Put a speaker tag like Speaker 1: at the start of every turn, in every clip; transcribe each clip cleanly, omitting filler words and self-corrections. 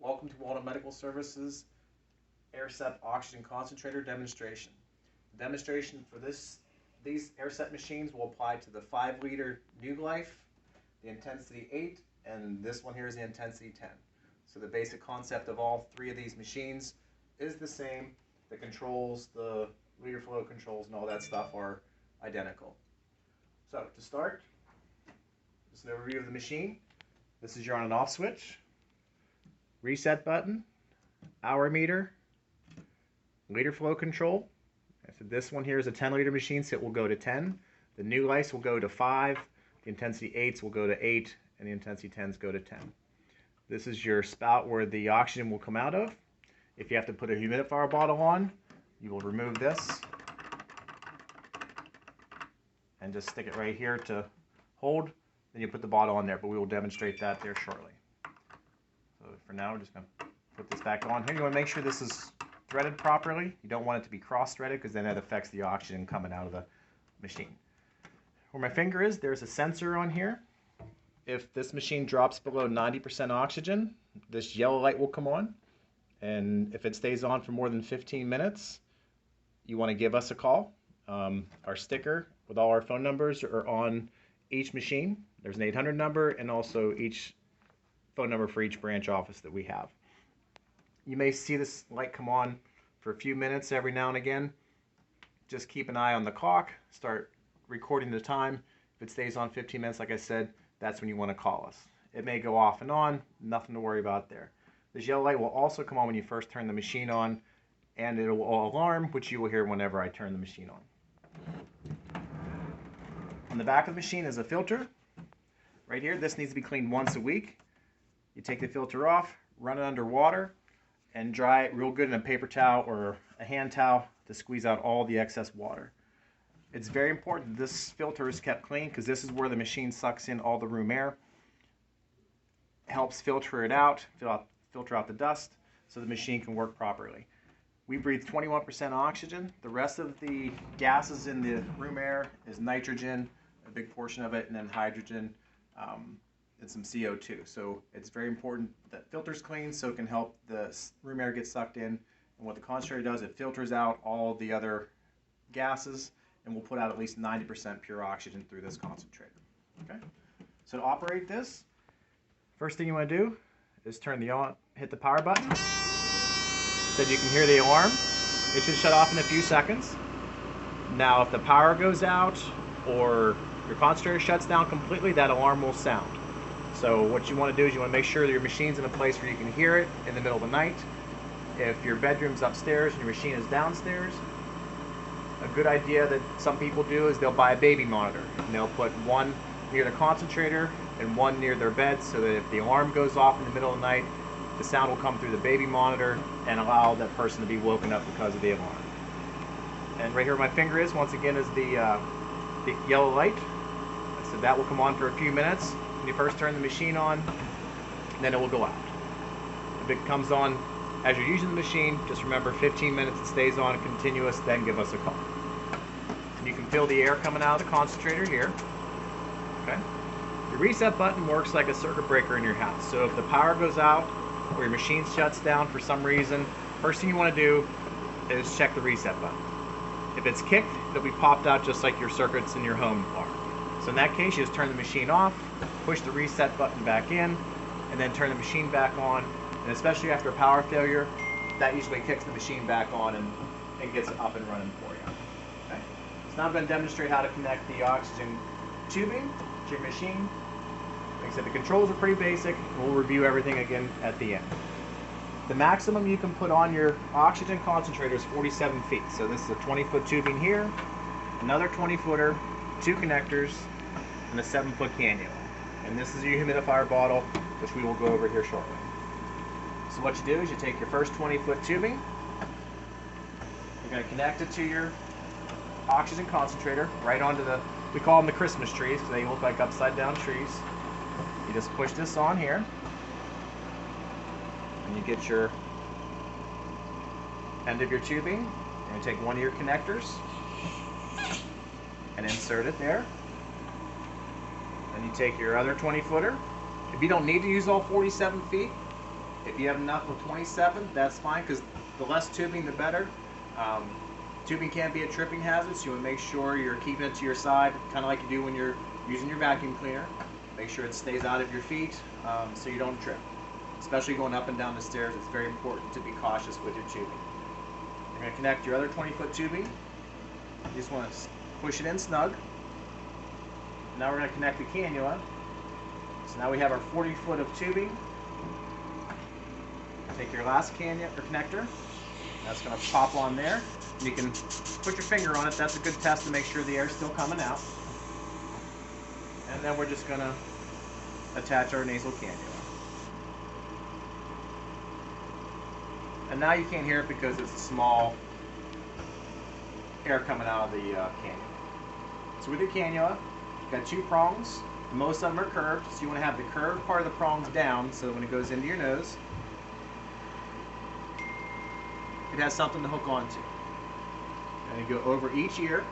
Speaker 1: Welcome to Walden Medical Services AirSep Oxygen Concentrator demonstration. The demonstration for these AirSep machines will apply to the 5-liter New Life, the intensity 8, and this one here is the intensity 10. So the basic concept of all three of these machines is the same. The controls, the liter flow controls, and all that stuff are identical. So to start, just an overview of the machine. This is your on and off switch, reset button, hour meter, liter flow control. So this one here is a 10-liter machine, so it will go to 10. The New Lights will go to 5. The intensity 8s will go to 8, and the intensity 10s go to 10. This is your spout where the oxygen will come out of. If you have to put a humidifier bottle on, you will remove this and just stick it right here to hold. Then you put the bottle on there, but we will demonstrate that there shortly. So for now, we're just going to put this back on here. You want to make sure this is threaded properly. You don't want it to be cross-threaded because then that affects the oxygen coming out of the machine. Where my finger is, there's a sensor on here. If this machine drops below 90% oxygen, this yellow light will come on. And if it stays on for more than 15 minutes, you want to give us a call. Our sticker with all our phone numbers are on each machine. There's an 800 number and also each phone number for each branch office that we have. You may see this light come on for a few minutes every now and again. Just keep an eye on the clock, start recording the time. If it stays on 15 minutes, like I said, that's when you want to call us. It may go off and on, nothing to worry about there. This yellow light will also come on when you first turn the machine on, and it will alarm, which you will hear whenever I turn the machine on. On the back of the machine is a filter. Right here, this needs to be cleaned once a week. You take the filter off, run it under water, and dry it real good in a paper towel or a hand towel to squeeze out all the excess water. It's very important that this filter is kept clean because this is where the machine sucks in all the room air. Helps filter it out, filter out the dust so the machine can work properly. We breathe 21% oxygen. The rest of the gases in the room air is nitrogen, a big portion of it, and then hydrogen and some CO2. So it's very important that filter's clean so it can help the room air get sucked in. And what the concentrator does, it filters out all the other gases and will put out at least 90% pure oxygen through this concentrator. Okay? So to operate this, first thing you want to do is hit the power button. So you can hear the alarm. It should shut off in a few seconds. Now if the power goes out or your concentrator shuts down completely, that alarm will sound. So what you want to do is you want to make sure that your machine's in a place where you can hear it in the middle of the night. If your bedroom's upstairs and your machine is downstairs, a good idea that some people do is they'll buy a baby monitor. And they'll put one near the concentrator and one near their bed so that if the alarm goes off in the middle of the night, the sound will come through the baby monitor and allow that person to be woken up because of the alarm. And right here where my finger is, once again, is the yellow light. So that will come on for a few minutes when you first turn the machine on, and then it will go out. If it comes on as you're using the machine, just remember 15 minutes it stays on continuous, then give us a call. And you can feel the air coming out of the concentrator here. Okay? The reset button works like a circuit breaker in your house. So if the power goes out or your machine shuts down for some reason, first thing you want to do is check the reset button. If it's kicked, it'll be popped out just like your circuits in your home are. So in that case, you just turn the machine off, push the reset button back in, and then turn the machine back on. And especially after a power failure, that usually kicks the machine back on and gets it up and running for you. Okay? So now I'm going to demonstrate how to connect the oxygen tubing to your machine. Like I said, the controls are pretty basic. We'll review everything again at the end. The maximum you can put on your oxygen concentrator is 47 feet. So this is a 20-foot tubing here, another 20-footer, 2 connectors, and a 7-foot cannula. And this is your humidifier bottle, which we will go over here shortly. So what you do is you take your first 20-foot tubing, you're going to connect it to your oxygen concentrator right onto we call them the Christmas trees because they look like upside down trees. You just push this on here, and you get your end of your tubing. You're going to take one of your connectors and insert it there. Then you take your other 20-footer. If you don't need to use all 47 feet, If you have enough of 27, that's fine, because the less tubing, the better. Tubing can be a tripping hazard, so you want to make sure you're keeping it to your side, kind of like you do when you're using your vacuum cleaner. Make sure it stays out of your feet so you don't trip. Especially going up and down the stairs, it's very important to be cautious with your tubing. You're going to connect your other 20-foot tubing. You just want to push it in snug. Now we're going to connect the cannula. So now we have our 40-foot of tubing. Take your last cannula or connector. That's going to pop on there. You can put your finger on it. That's a good test to make sure the air is still coming out. And then we're just going to attach our nasal cannula. And now you can't hear it because it's a small air coming out of the cannula. So with your cannula, you've got two prongs. Most of them are curved, so you want to have the curved part of the prongs down so that when it goes into your nose, it has something to hook onto. And you go over each ear,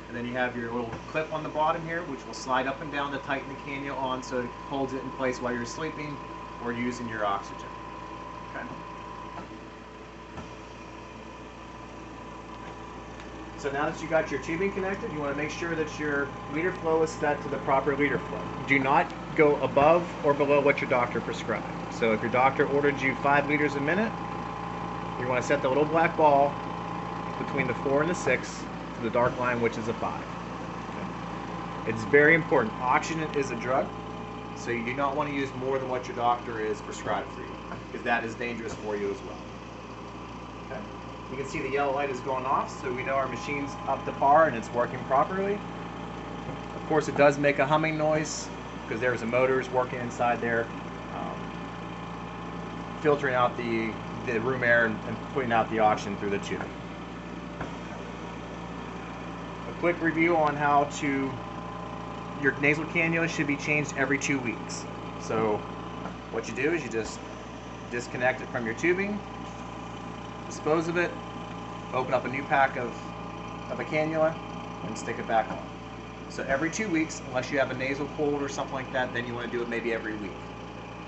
Speaker 1: and then you have your little clip on the bottom here, which will slide up and down to tighten the cannula on so it holds it in place while you're sleeping or using your oxygen. Okay. So now that you got your tubing connected, you want to make sure that your liter flow is set to the proper liter flow. Do not go above or below what your doctor prescribed. So if your doctor ordered you 5 liters a minute, you want to set the little black ball between the 4 and the 6 to the dark line, which is a 5. Okay. It's very important. Oxygen is a drug, so you do not want to use more than what your doctor is prescribed for you, because that is dangerous for you as well. Okay. You can see the yellow light is going off, so we know our machine's up to par and it's working properly. Of course, it does make a humming noise because there's a motors working inside there, filtering out the room air and putting out the oxygen through the tubing. A quick review on how to, your nasal cannula should be changed every 2 weeks. So what you do is you just disconnect it from your tubing, dispose of it, open up a new pack of a cannula, and stick it back on. So every 2 weeks, unless you have a nasal cold or something like that, then you want to do it maybe every week.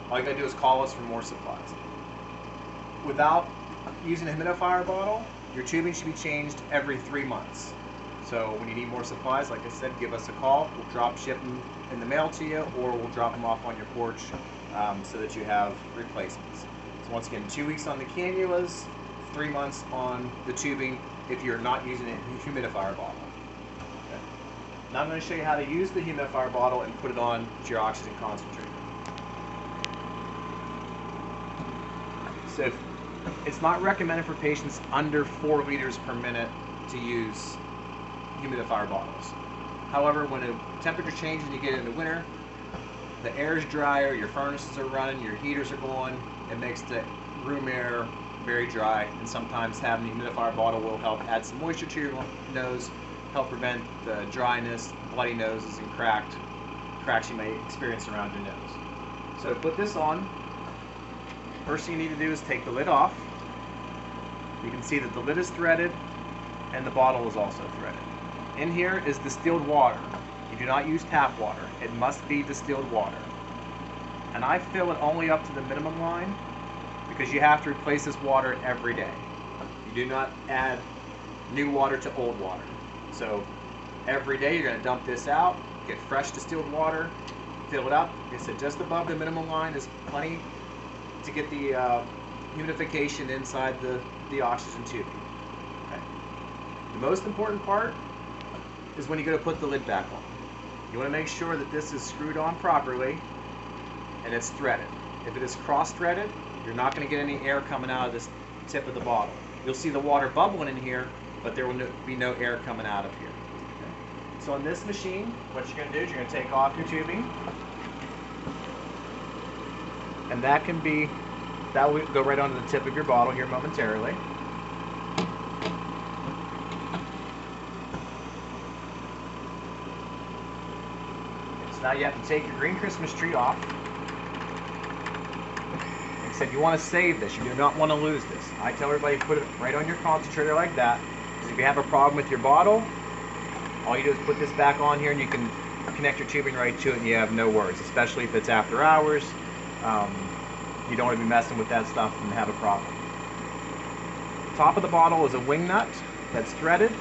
Speaker 1: All you gotta do is call us for more supplies. Without using a humidifier bottle, your tubing should be changed every 3 months. So when you need more supplies, like I said, give us a call. We'll drop ship them in the mail to you, or we'll drop them off on your porch so that you have replacements. So once again, 2 weeks on the cannulas, 3 months on the tubing if you're not using a humidifier bottle. Okay. Now I'm going to show you how to use the humidifier bottle and put it on to your oxygen concentrator. So it's not recommended for patients under 4 liters per minute to use humidifier bottles. However, when the temperature changes and you get into winter, the air is drier, your furnaces are running, your heaters are going, it makes the room air very dry, and sometimes having a humidifier bottle will help add some moisture to your nose, help prevent the dryness, bloody noses, and cracks you may experience around your nose. So to put this on, first thing you need to do is take the lid off. You can see that the lid is threaded and the bottle is also threaded. In here is distilled water. You do not use tap water. It must be distilled water. And I fill it only up to the minimum line because you have to replace this water every day. You do not add new water to old water. So every day you're going to dump this out, get fresh distilled water, fill it up. Like I said, just above the minimum line is plenty to get the humidification inside the oxygen tubing. Okay. The most important part is when you go to put the lid back on. You want to make sure that this is screwed on properly and it's threaded. If it is cross-threaded, you're not going to get any air coming out of this tip of the bottle. You'll see the water bubbling in here, but there will be no air coming out of here. Okay. So on this machine, what you're going to do is you're going to take off your tubing, and that will go right onto the tip of your bottle here momentarily. So now you have to take your green Christmas tree off. Like I said, you want to save this. You do not want to lose this. I tell everybody put it right on your concentrator like that. Because if you have a problem with your bottle, all you do is put this back on here and you can connect your tubing right to it and you have no worries, especially if it's after hours. You don't want to be messing with that stuff and have a problem. Top of the bottle is a wing nut that's threaded,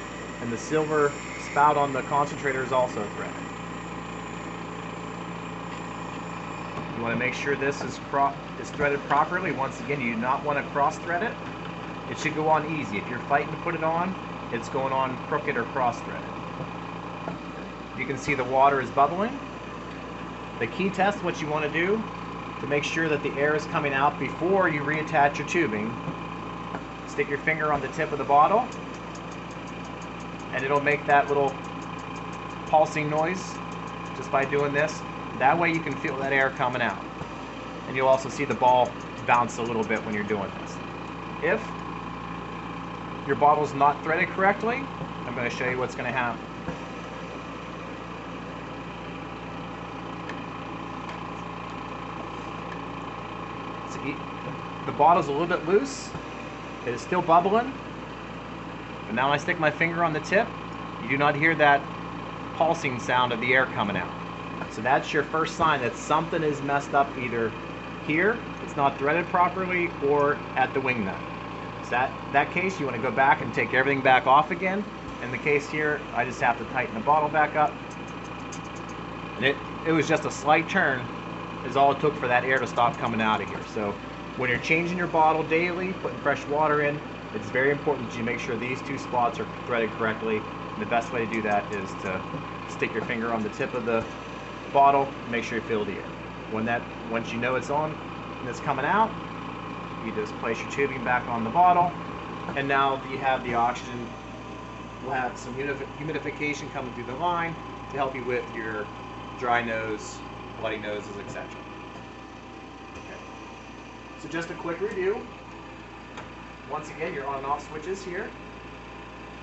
Speaker 1: and the silver spout on the concentrator is also threaded. You want to make sure this is threaded properly. Once again, you do not want to cross thread it. It should go on easy. If you're fighting to put it on, it's going on crooked or cross threaded. You can see the water is bubbling. The key test, what you want to do to make sure that the air is coming out before you reattach your tubing, stick your finger on the tip of the bottle and it'll make that little pulsing noise just by doing this. That way you can feel that air coming out. And you'll also see the ball bounce a little bit when you're doing this. If your bottle's not threaded correctly, I'm going to show you what's going to happen. See, the bottle's a little bit loose. It is still bubbling. But now when I stick my finger on the tip, you do not hear that pulsing sound of the air coming out. So that's your first sign that something is messed up either here, it's not threaded properly, or at the wing nut. So that case, you want to go back and take everything back off again. In the case here, I just have to tighten the bottle back up. And it was just a slight turn is all it took for that air to stop coming out of here. So when you're changing your bottle daily, putting fresh water in, it's very important that you make sure these two spots are threaded correctly. And the best way to do that is to stick your finger on the tip of the bottle, make sure you feel the air. Once you know it's on and it's coming out, you just place your tubing back on the bottle, and now you have the oxygen. We'll have some humidification coming through the line to help you with your dry nose, bloody noses, etc. Okay. So just a quick review. Once again, your on and off switches here.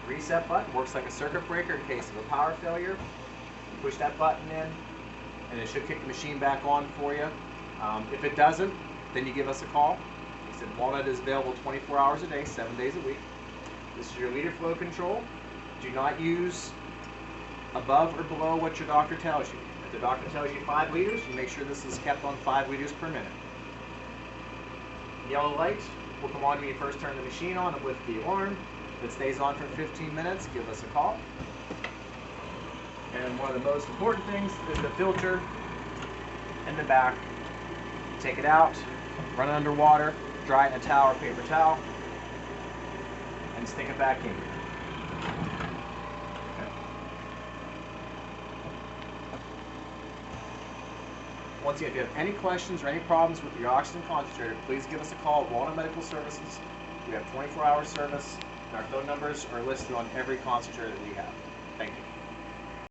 Speaker 1: Reset button works like a circuit breaker in case of a power failure. You push that button in, and it should kick the machine back on for you. If it doesn't, then you give us a call. Like I said, Walnut is available 24 hours a day, 7 days a week. This is your liter flow control. Do not use above or below what your doctor tells you. If the doctor tells you 5 liters, you make sure this is kept on 5 liters per minute. Yellow light will come on when you first turn the machine on with the alarm. If it stays on for 15 minutes, give us a call. And one of the most important things is the filter in the back. Take it out, run it under water, dry it in a towel or paper towel, and stick it back in. Okay. Once again, if you have any questions or any problems with your oxygen concentrator, please give us a call at Walnut Medical Services. We have 24-hour service, and our phone numbers are listed on every concentrator that we have. Thank you.